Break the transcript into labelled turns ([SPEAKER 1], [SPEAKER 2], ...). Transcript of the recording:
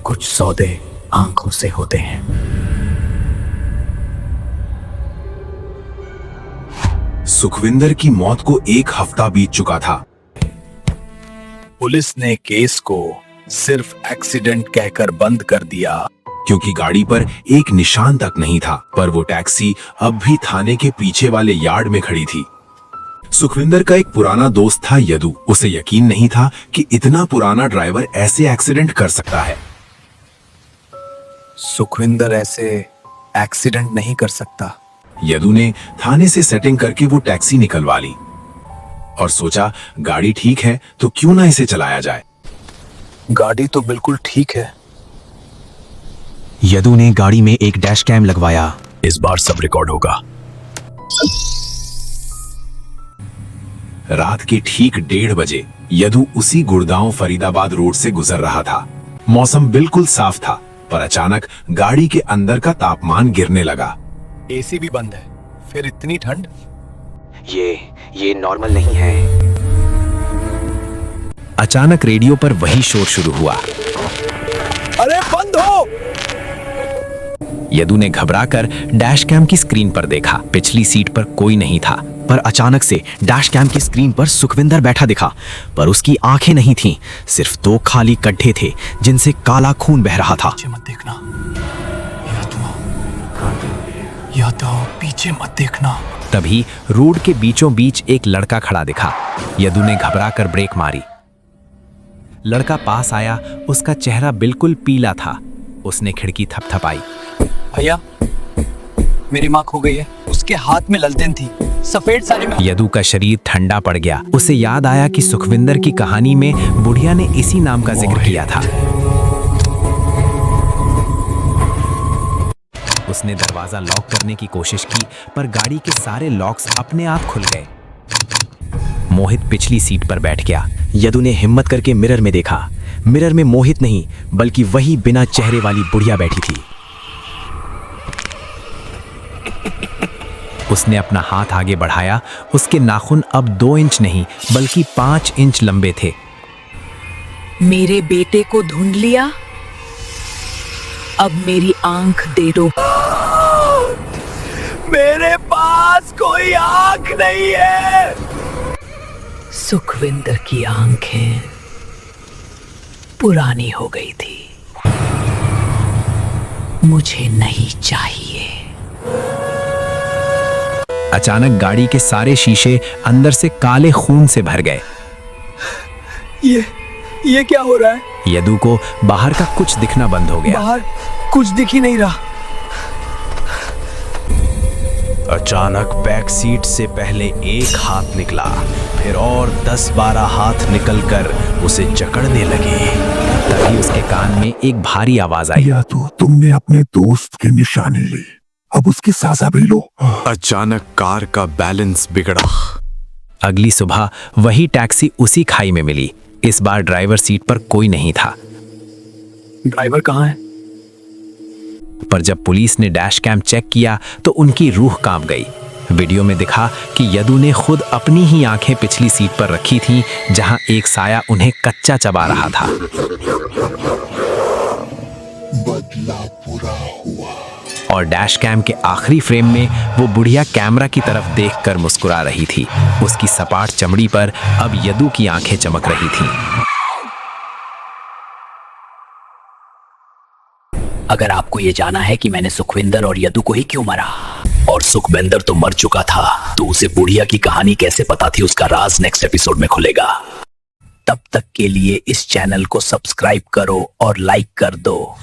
[SPEAKER 1] कुछ सौदे आंखों से होते हैं।
[SPEAKER 2] सुखविंदर की मौत को 1 हफ्ता बीत चुका था।
[SPEAKER 1] पुलिस ने केस को सिर्फ एक्सीडेंट कहकर बंद कर दिया,
[SPEAKER 2] क्योंकि गाड़ी पर एक निशान तक नहीं था। पर वो टैक्सी अब भी थाने के पीछे वाले यार्ड में खड़ी थी। सुखविंदर का एक पुराना दोस्त था यदु। उसे यकीन नहीं था कि इतना पुराना ड्राइवर ऐसे एक्सीडेंट कर सकता है।
[SPEAKER 1] सुखविंदर ऐसे एक्सीडेंट नहीं कर सकता।
[SPEAKER 2] यदु ने थाने से सेटिंग करके वो टैक्सी निकलवा ली और सोचा गाड़ी ठीक है तो क्यों ना इसे चलाया जाए।
[SPEAKER 1] गाड़ी तो बिल्कुल ठीक है।
[SPEAKER 3] यदु ने गाड़ी में एक डैश कैम लगवाया।
[SPEAKER 1] इस बार सब रिकॉर्ड होगा।
[SPEAKER 2] रात के ठीक 1:30 बजे यदु उसी गुड़गांव फरीदाबाद रोड से गुजर रहा था। मौसम बिल्कुल साफ था, पर अचानक गाड़ी के अंदर का तापमान गिरने लगा।
[SPEAKER 1] एसी भी बंद है, फिर इतनी ठंड।
[SPEAKER 3] ये नॉर्मल नहीं है। अचानक रेडियो पर वही शोर शुरू हुआ।
[SPEAKER 1] अरे बंद हो!
[SPEAKER 3] यदु ने घबराकर डैश कैम की स्क्रीन पर देखा। पिछली सीट पर कोई नहीं था, पर अचानक से डैश कैम की स्क्रीन पर सुखविंदर बैठा दिखा। पर उसकी आंखें नहीं थीं, सिर्फ 2 खाली गड्ढे थे जिनसे काला खून बह रहा था।
[SPEAKER 1] पीछे मत देखना या तो पीछे मत देखना।
[SPEAKER 3] तभी रोड के बीचों बीच एक लड़का खड़ा दिखा। यदु ने घबराकर ब्रेक मारी। लड़का पास आया। उसका चेहरा बिल्कुल पीला था। उसने खिड़की थपथपाई।
[SPEAKER 1] भैया, मेरी माँ खो गई है। उसके हाथ में ललटेन थी, सफेद साड़ी में।
[SPEAKER 3] यदु का शरीर ठंडा पड़ गया। उसे याद आया कि सुखविंदर की कहानी में बुढ़िया ने इसी नाम का जिक्र किया था। उसने दरवाजा लॉक करने की कोशिश की, पर गाड़ी के सारे लॉक्स अपने आप खुल गए। मोहित पिछली सीट पर बैठ गया। यदु ने हिम्मत करके मिरर में देखा। मिरर में मोहित नहीं, बल्कि वही बिना चेहरे वाली बुढ़िया बैठी थी। उसने अपना हाथ आगे बढ़ाया। उसके नाखून अब 2 इंच नहीं, बल्कि 5 इंच लंबे थे।
[SPEAKER 4] मेरे बेटे को ढूंढ लिया, अब मेरी आंख दे दो।
[SPEAKER 1] मेरे पास कोई आंख नहीं है।
[SPEAKER 4] सुखविंदर की आंखें पुरानी हो गई थी। मुझे नहीं चाहिए।
[SPEAKER 3] अचानक गाड़ी के सारे शीशे अंदर से काले खून से भर गए।
[SPEAKER 1] ये क्या हो रहा है?
[SPEAKER 3] यदु को बाहर का कुछ दिखना बंद हो गया।
[SPEAKER 1] बाहर कुछ दिख ही नहीं रहा।
[SPEAKER 3] अचानक बैक सीट से पहले एक हाथ निकला, फिर और 10-12 हाथ निकलकर उसे जकड़ने लगे। तभी उसके कान में एक भारी आवाज आई।
[SPEAKER 5] या तो तुमने अपने दोस्त की निशानी ली, अब उसकी सजा भी लो।
[SPEAKER 6] अचानक कार का बैलेंस बिगड़ा।
[SPEAKER 3] अगली सुबह वही टैक्सी उसी खाई में मिली। इस बार ड्राइवर सीट पर कोई नहीं था।
[SPEAKER 1] ड्राइवर कहाँ है?
[SPEAKER 3] पर जब पुलिस ने डैश कैम चेक किया तो उनकी रूह कांप गई। वीडियो में दिखा कि यदु ने खुद अपनी ही आंखें पिछली सीट पर रखी थीं, जहां एक साया उन्हें कच्चा चबा रहा था।
[SPEAKER 5] बदला पूरा हुआ।
[SPEAKER 3] और डैश कैम के आखिरी फ्रेम में वो बुढ़िया कैमरा की तरफ देखकर मुस्कुरा रही थी। उसकी सपाट चमड़ी पर अब यदु की आंखें चमक रही थीं।
[SPEAKER 1] अगर आपको ये जाना है कि मैंने सुखविंदर और यदु को ही क्यों मारा, और सुखविंदर तो मर चुका था, तो उसे बुढ़िया की कहानी कैसे पता थी, उसका राज नेक्स्ट एपिसोड में खुलेगा। तब तक के लिए इस चैनल को सब्सक्राइब करो और लाइक कर दो।